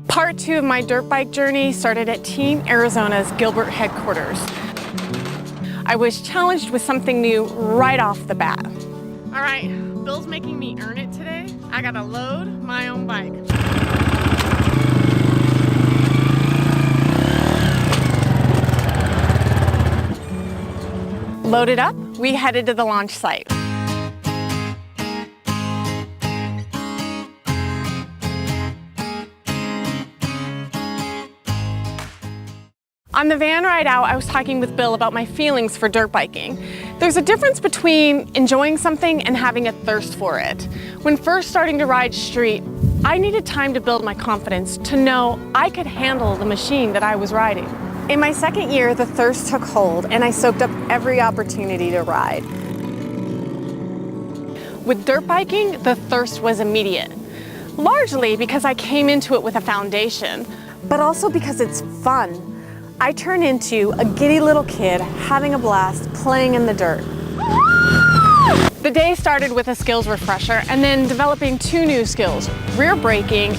Part 2 of my dirt bike journey started at Team Arizona's Gilbert headquarters. I was challenged with something new right off the bat. All right, Bill's making me earn it today. I gotta load my own bike. Loaded up, we headed to the launch site. On the van ride out, I was talking with Bill about my feelings for dirt biking. There's a difference between enjoying something and having a thirst for it. When first starting to ride street, I needed time to build my confidence to know I could handle the machine that I was riding. In my second year, the thirst took hold and I soaked up every opportunity to ride. With dirt biking, the thirst was immediate, largely because I came into it with a foundation, but also because it's fun. I turn into a giddy little kid having a blast playing in the dirt. The day started with a skills refresher and then developing 2 new skills, rear braking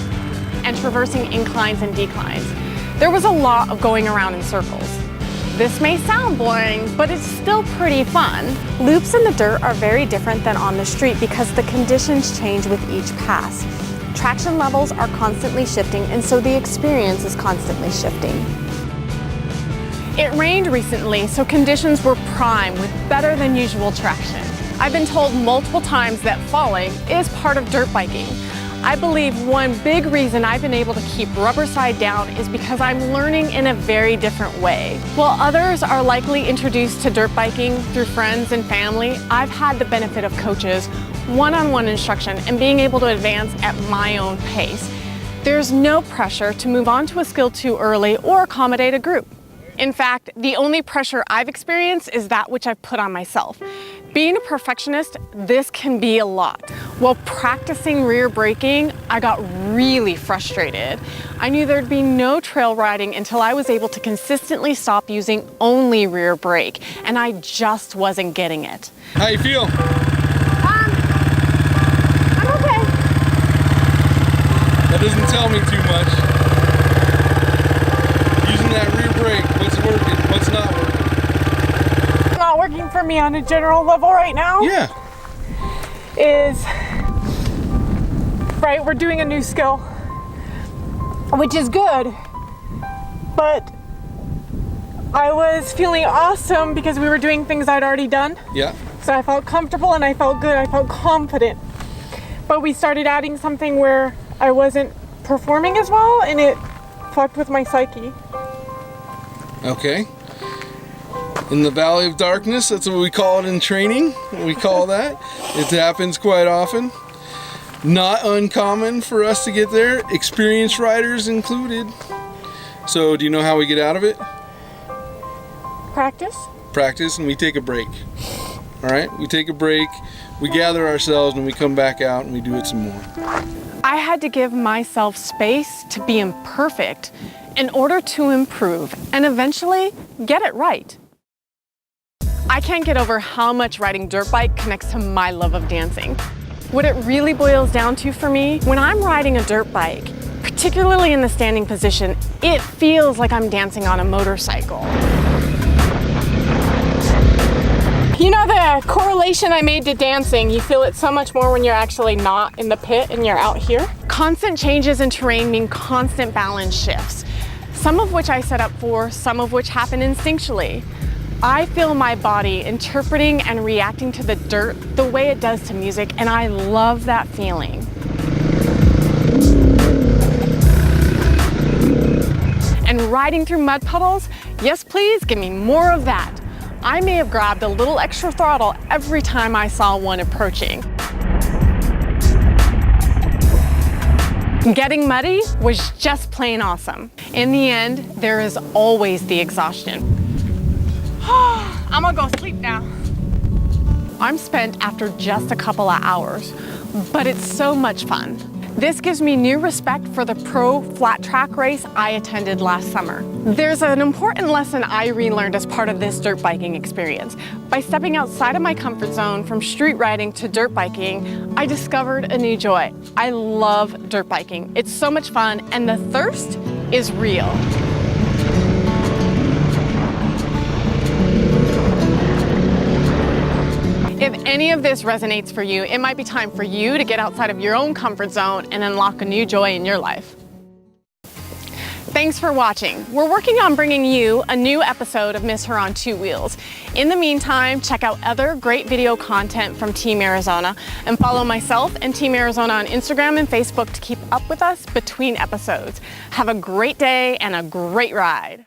and traversing inclines and declines. There was a lot of going around in circles. This may sound boring, but it's still pretty fun. Loops in the dirt are very different than on the street because the conditions change with each pass. Traction levels are constantly shifting, and so the experience is constantly shifting. It rained recently, so conditions were prime with better than usual traction. I've been told multiple times that falling is part of dirt biking. I believe one big reason I've been able to keep rubber side down is because I'm learning in a very different way. While others are likely introduced to dirt biking through friends and family, I've had the benefit of coaches, one-on-one instruction, and being able to advance at my own pace. There's no pressure to move on to a skill too early or accommodate a group. In fact, the only pressure I've experienced is that which I've put on myself. Being a perfectionist, this can be a lot. While practicing rear braking, I got really frustrated. I knew there'd be no trail riding until I was able to consistently stop using only rear brake, and I just wasn't getting it. How you feel? I'm okay. That doesn't tell me too much. Using that rear brake, what's working, what's not working? Not working for me on a general level right now. Yeah. Is, right, we're doing a new skill, which is good, but I was feeling awesome because we were doing things I'd already done. Yeah. So I felt comfortable and I felt good, I felt confident. But we started adding something where I wasn't performing as well and it fucked with my psyche. Okay. In the Valley of Darkness, that's what we call it in training. We call that. It happens quite often. Not uncommon for us to get there, experienced riders included. So do you know how we get out of it? Practice? Practice, and we take a break. All right, we take a break, we gather ourselves, and we come back out and we do it some more. I had to give myself space to be imperfect in order to improve and eventually get it right. I can't get over how much riding dirt bike connects to my love of dancing. What it really boils down to for me, when I'm riding a dirt bike, particularly in the standing position, it feels like I'm dancing on a motorcycle. You know the correlation I made to dancing, you feel it so much more when you're actually not in the pit and you're out here. Constant changes in terrain mean constant balance shifts, some of which I set up for, some of which happen instinctually. I feel my body interpreting and reacting to the dirt the way it does to music, and I love that feeling. And riding through mud puddles, yes please, give me more of that. I may have grabbed a little extra throttle every time I saw one approaching. Getting muddy was just plain awesome. In the end, there is always the exhaustion. I'm gonna go sleep now. I'm spent after just a couple of hours, but it's so much fun. This gives me new respect for the pro flat track race I attended last summer. There's an important lesson I relearned as part of this dirt biking experience. By stepping outside of my comfort zone from street riding to dirt biking, I discovered a new joy. I love dirt biking. It's so much fun, and the thirst is real. If any of this resonates for you, it might be time for you to get outside of your own comfort zone and unlock a new joy in your life. Thanks for watching. We're working on bringing you a new episode of Miss Her on Two Wheels. In the meantime, check out other great video content from Team Arizona and follow myself and Team Arizona on Instagram and Facebook to keep up with us between episodes. Have a great day and a great ride.